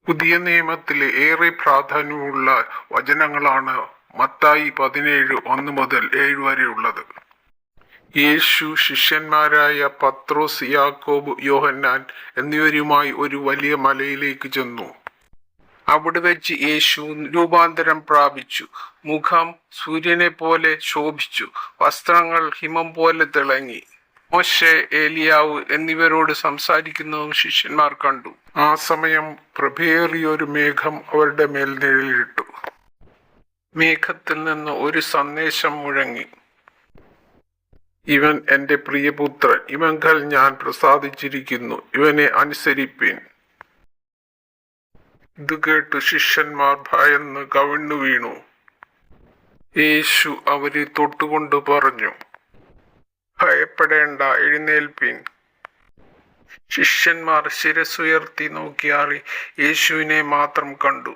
പുതിയ നിയമത്തിലെ ഏറെ പ്രാധാന്യമുള്ള വചനങ്ങളാണ് മത്തായി 17:1-7 വരെയുള്ളത്. യേശു ശിഷ്യന്മാരായ പത്രോസ്, യാക്കോബ്, യോഹന്നാൻ എന്നിവരുമായി ഒരു വലിയ മലയിലേക്ക് ചെന്നു. അവിടെ വെച്ച് യേശു രൂപാന്തരം പ്രാപിച്ചു. മുഖം സൂര്യനെ പോലെ ശോഭിച്ചു. വസ്ത്രങ്ങൾ ഹിമം പോലെ തിളങ്ങി. മോശെ, ഏലിയാവ് എന്നിവരോട് സംസാരിക്കുന്നതും ശിഷ്യന്മാർ കണ്ടു. ആ സമയം പ്രഭയേറിയൊരു മേഘം അവരുടെ മേൽ നിഴലിട്ടു. മേഘത്തിൽ നിന്ന് ഒരു സന്ദേശം മുഴങ്ങി: ഇവൻ എൻ്റെ പ്രിയപുത്രൻ, ഇവങ്കൽ ഞാൻ പ്രസാദിച്ചിരിക്കുന്നു, ഇവനെ അനുസരിപ്പിൻ. ഇത് കേട്ടു ശിഷ്യന്മാർ ഭയന്ന് കവിണ്ണു വീണു. യേശു അവരെ തൊട്ടുകൊണ്ട് പറഞ്ഞു: ഭയപ്പെടേണ്ട, എഴുന്നേൽപ്പിൻ. ശിഷ്യന്മാർ ശിരസ്സുയർത്തി നോക്കിയാറി യേശുവിനെ മാത്രം കണ്ടു.